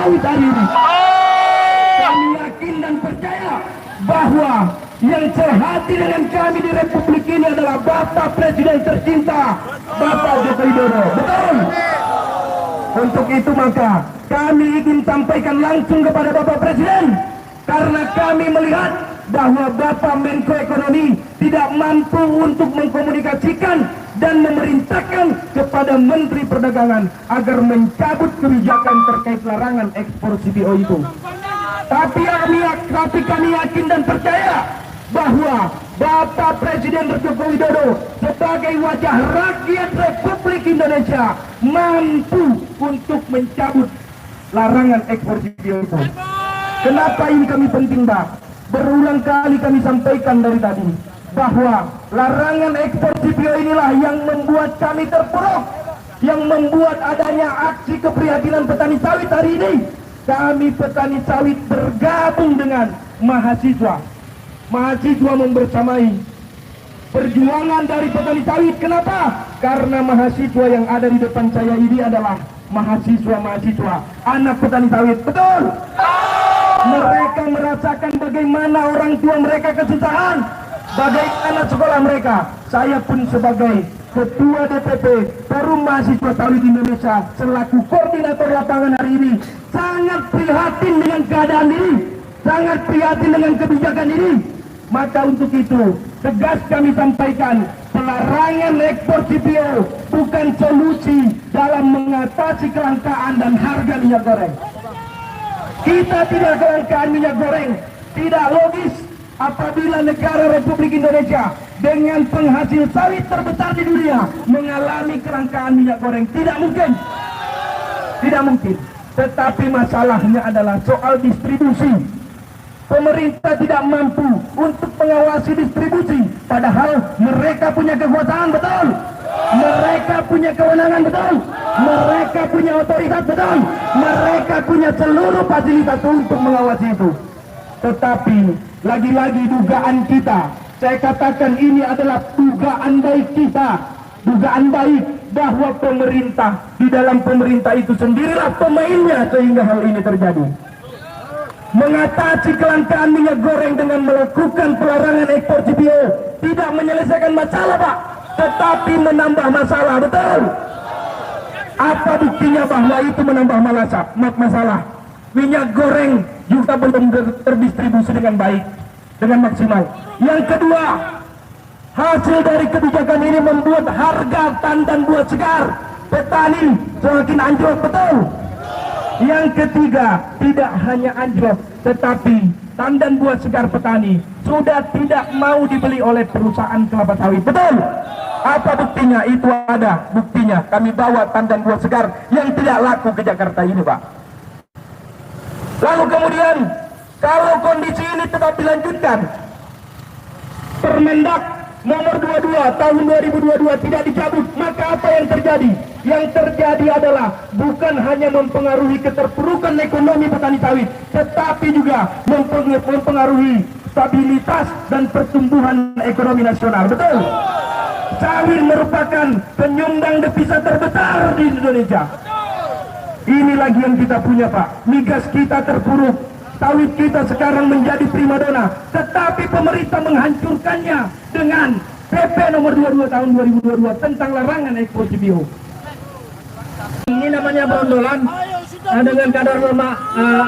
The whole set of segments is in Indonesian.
sawit hari ini. Kami yakin dan percaya bahwa yang sehati dengan kami di Republik ini adalah Bapak Presiden tercinta, Bapak Joko Widodo. Betul? Untuk itu maka kami ingin sampaikan langsung kepada Bapak Presiden, karena kami melihat bahwa Bapak Menko Ekonomi tidak mampu untuk mengkomunikasikan dan memerintahkan kepada Menteri Perdagangan agar mencabut kebijakan terkait larangan ekspor CPO itu. Tapi kami yakin dan percaya bahwa Bapak Presiden Joko Widodo sebagai wajah rakyat Republik Indonesia mampu untuk mencabut larangan ekspor CPO itu. Kenapa ini kami penting, Pak? Berulang kali kami sampaikan dari tadi bahwa larangan ekspor CPO inilah yang membuat kami terpuruk, yang membuat adanya aksi keprihatinan petani sawit hari ini. Kami petani sawit bergabung dengan mahasiswa membersamai perjuangan dari petani sawit. Kenapa? Karena mahasiswa yang ada di depan saya ini adalah mahasiswa anak petani sawit. Betul? Mereka merasakan bagaimana orang tua mereka kesusahan, bagaimana sekolah mereka. Saya pun sebagai Ketua DPP Forum Mahasiswa Sawit Indonesia selaku koordinator lapangan hari ini sangat prihatin dengan keadaan ini, sangat prihatin dengan kebijakan ini. Maka untuk itu tegas kami sampaikan, pelarangan ekspor CPO bukan solusi dalam mengatasi kelangkaan dan harga minyak goreng. Kita tidak kelangkaan minyak goreng, tidak logis apabila negara Republik Indonesia dengan penghasil sawit terbesar di dunia mengalami kelangkaan minyak goreng. Tidak mungkin. Tetapi masalahnya adalah soal distribusi. Pemerintah tidak mampu untuk mengawasi distribusi, padahal mereka punya kekuasaan, betul? Mereka punya kewenangan, betul? Mereka punya otoritas, betul? Mereka punya seluruh fasilitas untuk mengawasi itu. Tetapi lagi-lagi dugaan kita, saya katakan ini adalah dugaan baik kita, dugaan baik bahwa pemerintah, di dalam pemerintah itu sendirilah pemainnya sehingga hal ini terjadi. Mengatasi kelangkaan minyak goreng dengan melakukan pelarangan ekspor CPO tidak menyelesaikan masalah, Pak, tetapi menambah masalah, betul? Apa buktinya bahwa itu menambah masalah? Minyak goreng juga belum terdistribusi dengan baik, dengan maksimal. Yang kedua, hasil dari kebijakan ini membuat harga tandan buah segar petani semakin anjlok, betul? Yang ketiga, tidak hanya anjlok, tetapi tandan buah segar petani sudah tidak mau dibeli oleh perusahaan kelapa sawit, betul? Apa buktinya? Itu ada buktinya. Kami bawa tandan buah segar yang tidak laku ke Jakarta ini, Pak. Lalu kemudian, kalau kondisi ini tetap dilanjutkan, Permendak nomor 22 tahun 2022 tidak dicabut, maka apa yang terjadi? Yang terjadi adalah bukan hanya mempengaruhi keterpurukan ekonomi petani sawit, tetapi juga mempengaruhi stabilitas dan pertumbuhan ekonomi nasional, betul? Sawit merupakan penyumbang devisa terbesar di Indonesia. Ini lagi yang kita punya, Pak. Migas kita terpuruk, sawit kita sekarang menjadi primadona, tetapi pemerintah menghancurkannya dengan PP nomor 22 tahun 2022 tentang larangan ekspor CPO. Ini namanya berondolan dengan kadar lemak,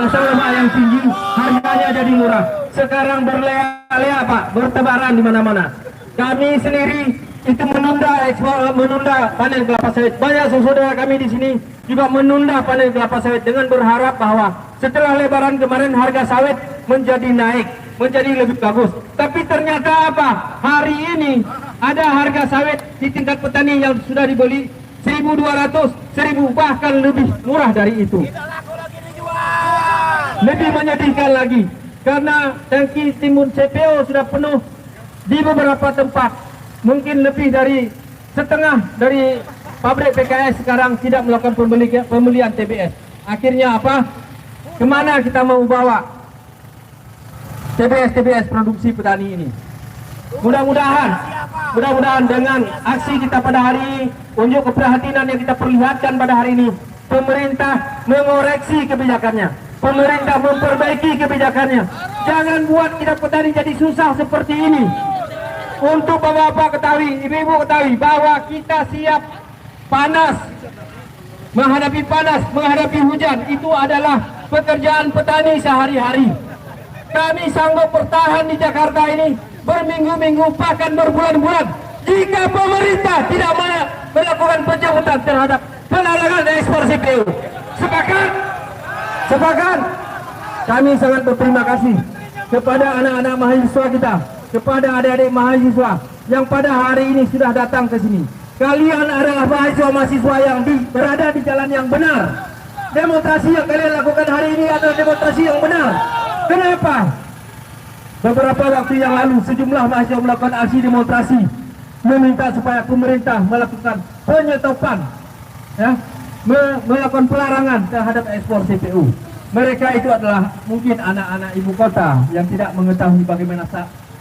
asam lemak yang tinggi, harganya jadi murah. Sekarang berlea-lea, Pak, bertebaran di mana-mana. Kami sendiri itu menunda ekspor, menunda panen kelapa sawit. Banyak saudara kami di sini juga menunda panen kelapa sawit dengan berharap bahwa setelah Lebaran kemarin harga sawit menjadi naik, menjadi lebih bagus. Tapi ternyata apa? Hari ini ada harga sawit di tingkat petani yang sudah dibeli 1.200, 1.000 bahkan lebih murah dari itu. Lebih menyedihkan lagi karena tangki timbun CPO sudah penuh di beberapa tempat. Mungkin lebih dari setengah dari pabrik PKS sekarang tidak melakukan pembelian TBS. Akhirnya apa? Kemana kita mau bawa TBS produksi petani ini? Mudah-mudahan dengan aksi kita pada hari ini, unjuk keprihatinan yang kita perlihatkan pada hari ini, pemerintah mengoreksi kebijakannya, pemerintah memperbaiki kebijakannya. Jangan buat kita petani jadi susah seperti ini. Untuk bapak-bapak ketahui, ibu-ibu ketahui bahwa kita siap panas, menghadapi hujan. Itu adalah pekerjaan petani sehari-hari. Kami sanggup bertahan di Jakarta ini berminggu-minggu, bahkan berbulan-bulan, jika pemerintah tidak melakukan pencabutan terhadap pelarangan ekspor CPO. Sepakat? Sepakat? Kami sangat berterima kasih kepada anak-anak mahasiswa kita, kepada adik-adik mahasiswa yang pada hari ini sudah datang ke sini. Kalian adalah mahasiswa-mahasiswa yang berada di jalan yang benar. Demonstrasi yang kalian lakukan hari ini adalah demonstrasi yang benar. Kenapa? Beberapa waktu yang lalu sejumlah mahasiswa melakukan aksi demonstrasi meminta supaya pemerintah melakukan penyetopan, ya, melakukan pelarangan terhadap ekspor CPO. Mereka itu adalah mungkin anak-anak ibu kota yang tidak mengetahui bagaimana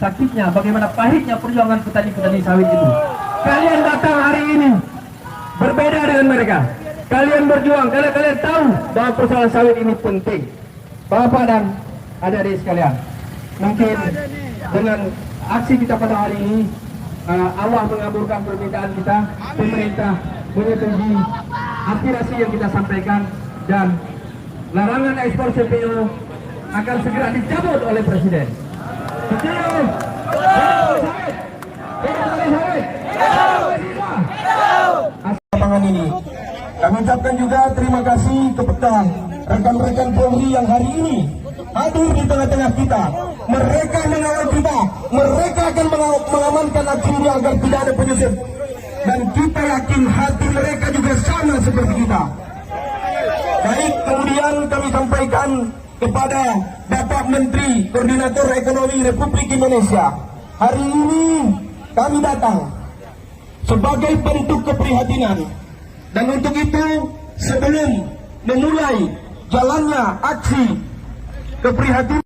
sakitnya, bagaimana pahitnya perjuangan petani-petani sawit itu. Kalian datang hari ini berbeda dengan mereka. Kalian berjuang, kalian tahu bahwa persoalan sawit ini penting. Bapak dan adik-adik sekalian, mungkin dengan aksi kita pada hari ini, Allah mengabulkan permintaan kita, pemerintah menyetujui aspirasi yang kita sampaikan, dan larangan ekspor CPO akan segera dicabut oleh Presiden. Lapangan ini, kami ucapkan juga terima kasih kepada rekan-rekan Polri yang hari ini hadir di tengah-tengah kita. Mereka mengawal kita, mereka akan mengamankan aksi ini agar tidak ada penyusup. Dan kita yakin hati mereka juga sama seperti kita. Baik, kemudian kami sampaikan kepada Bapak Menteri Koordinator Ekonomi Republik Indonesia. Hari ini kami datang sebagai bentuk keprihatinan. Dan untuk itu, sebelum memulai jalannya aksi keprihatinan